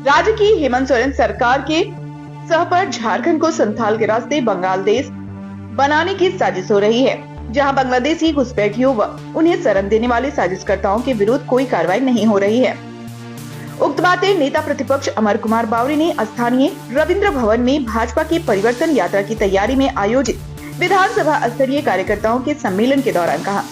राज्य की हेमंत सोरेन सरकार के सह पर झारखंड को संथाल के रास्ते बंगाल देश बनाने की साजिश हो रही है, जहां बांग्लादेशी घुसपैठियों व उन्हें शरण देने वाले साजिशकर्ताओं के विरुद्ध कोई कार्रवाई नहीं हो रही है। उक्त बातें नेता प्रतिपक्ष अमर कुमार बावरी ने स्थानीय रविंद्र भवन में भाजपा की परिवर्तन यात्रा की तैयारी में आयोजित विधानसभा स्तरीय कार्यकर्ताओं के सम्मेलन के दौरान कहा।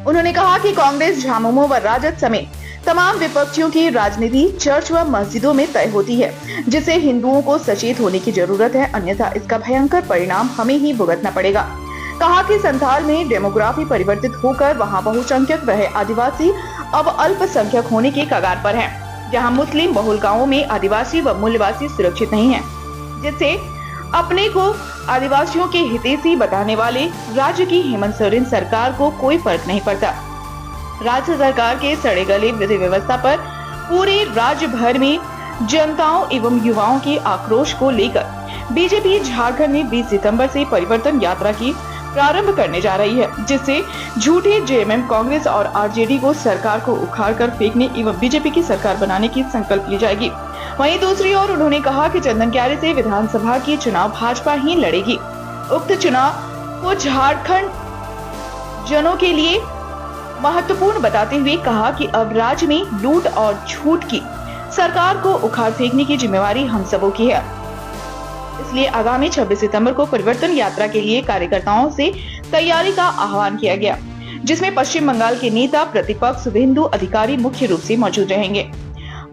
उन्होंने कहा कि कांग्रेस, झामुमो व राजद समेत तमाम विपक्षियों की राजनीति चर्च व मस्जिदों में तय होती है, जिससे हिंदुओं को सचेत होने की जरूरत है, अन्यथा इसका भयंकर परिणाम हमें ही भुगतना पड़ेगा। कहा कि संथाल में डेमोग्राफी परिवर्तित होकर वहां बहुसंख्यक रहे आदिवासी अब अल्पसंख्यक होने के कगार पर हैं, जहां मुस्लिम बहुल गांवों में आदिवासी व मूल्यवासी सुरक्षित नहीं हैं, जिससे अपने को आदिवासियों के हितैषी बताने वाले राज्य की हेमंत सोरेन सरकार को कोई फर्क नहीं पड़ता। राज्य सरकार के सड़े गले विधि व्यवस्था पर पूरे राज्य भर में जनताओं एवं युवाओं के आक्रोश को लेकर बीजेपी झारखंड में 20 सितंबर से परिवर्तन यात्रा की प्रारंभ करने जा रही है, जिससे झूठे जेएमएम, कांग्रेस और आरजेडी को सरकार को उखाड़कर फेंकने एवं बीजेपी की सरकार बनाने की संकल्प ली जाएगी। वहीं दूसरी ओर उन्होंने कहा कि चंदन क्यारी से विधानसभा की चुनाव भाजपा ही लड़ेगी। उक्त चुनाव को झारखंड जनों के लिए महत्वपूर्ण बताते हुए कहा कि अब राज्य में लूट और झूठ की सरकार को उखाड़ फेंकने की जिम्मेवारी हम सबों की है। इसलिए आगामी 26 सितंबर को परिवर्तन यात्रा के लिए कार्यकर्ताओं से तैयारी का आह्वान किया गया, जिसमें पश्चिम बंगाल के नेता प्रतिपक्ष शुभेंदु अधिकारी मुख्य रूप से मौजूद रहेंगे।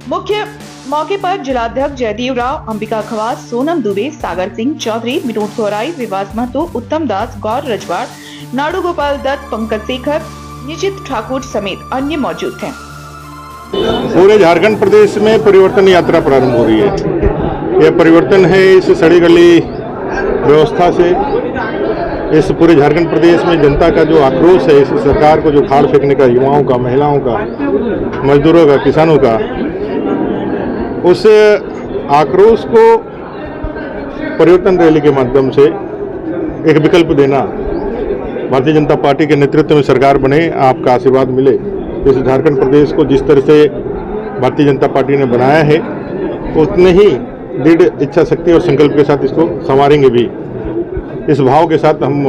मुख्य मौके पर जिलाध्यक्ष जयदेव राव, अंबिका खवास, सोनम दुबे, सागर सिंह चौधरी, विनोद गौराई, विवास महतो, उत्तम दास, गौर रजवाड़, नाडू गोपाल दत्त, पंकज शेखर, निशित ठाकुर समेत अन्य मौजूद थे। पूरे झारखंड प्रदेश में परिवर्तन यात्रा प्रारंभ हो रही है। यह परिवर्तन है इस सड़ी गली व्यवस्था से। इस पूरे झारखंड प्रदेश में जनता का जो आक्रोश है, इस सरकार को जो उखाड़ फेंकने का, युवाओं का, महिलाओं का, मजदूरों का, किसानों का, उस आक्रोश को परिवर्तन रैली के माध्यम से एक विकल्प देना, भारतीय जनता पार्टी के नेतृत्व में सरकार बने, आपका आशीर्वाद मिले। इस झारखंड प्रदेश को जिस तरह से भारतीय जनता पार्टी ने बनाया है, उतने ही दृढ़ इच्छा शक्ति और संकल्प के साथ इसको संवारेंगे भी। इस भाव के साथ हम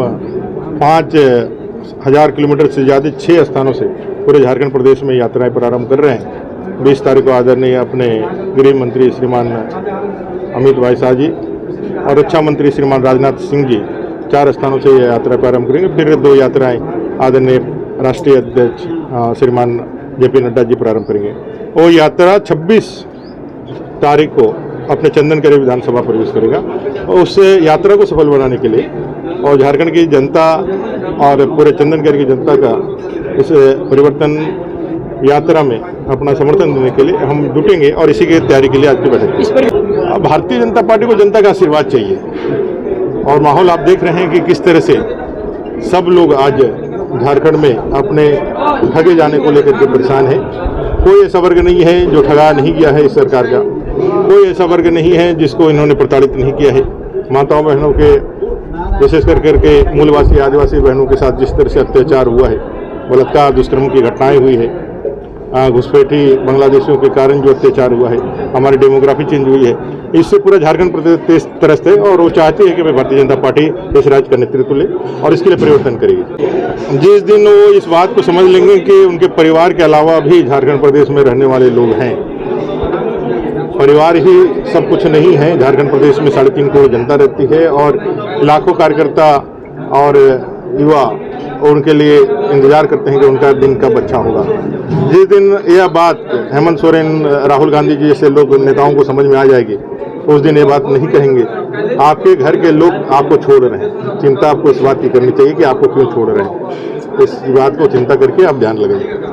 5000 किलोमीटर से ज़्यादा 6 स्थानों से पूरे झारखंड प्रदेश में यात्राएं प्रारंभ कर रहे हैं। 20 तारीख को आदरणीय अपने गृह मंत्री श्रीमान अमित भाई शाह जी और रक्षा मंत्री श्रीमान राजनाथ सिंह जी 4 स्थानों से यह यात्रा प्रारंभ करेंगे। फिर 2 यात्राएं आदरणीय राष्ट्रीय अध्यक्ष श्रीमान जेपी नड्डा जी प्रारंभ करेंगे। वो यात्रा 26 तारीख को अपने चंदन क्यारी विधानसभा प्रवेश करेगा। और उस यात्रा को सफल बनाने के लिए और झारखंड की जनता और पूरे चंदन क्यारी की जनता का इस परिवर्तन यात्रा में अपना समर्थन देने के लिए हम जुटेंगे और इसी की तैयारी के लिए आज की बैठक। भारतीय जनता पार्टी को जनता का आशीर्वाद चाहिए और माहौल आप देख रहे हैं कि किस तरह से सब लोग आज झारखंड में अपने ठगे जाने को लेकर के परेशान है। कोई ऐसा वर्ग नहीं है जो ठगा नहीं किया है इस सरकार का, कोई ऐसा वर्ग नहीं है जिसको इन्होंने प्रताड़ित नहीं किया है। माताओं बहनों के, विशेष करके मूलवासी आदिवासी बहनों के साथ जिस तरह से अत्याचार हुआ है, बलात्कार, दुष्कर्म की घटनाएं हुई है, घुसपैठी बांग्लादेशियों के कारण जो अत्याचार हुआ है, हमारी डेमोग्राफी चेंज हुई है, इससे पूरा झारखंड प्रदेश त्रस्त है और वो चाहती है कि भारतीय जनता पार्टी इस राज्य का नेतृत्व ले और इसके लिए परिवर्तन करेगी। जिस दिन वो इस बात को समझ लेंगे कि उनके परिवार के अलावा भी झारखंड प्रदेश में रहने वाले लोग हैं, परिवार ही सब कुछ नहीं है। झारखंड प्रदेश में 3.5 करोड़ जनता रहती है और लाखों कार्यकर्ता और युवा उनके लिए इंतजार करते हैं कि उनका दिन कब अच्छा होगा। जिस दिन यह बात हेमंत सोरेन, राहुल गांधी जी जैसे लोग नेताओं को समझ में आ जाएगी, उस दिन ये बात नहीं कहेंगे। आपके घर के लोग आपको छोड़ रहे हैं, चिंता आपको इस बात की करनी चाहिए कि आपको क्यों छोड़ रहे हैं। इस बात को चिंता करके आप ध्यान लगाइए।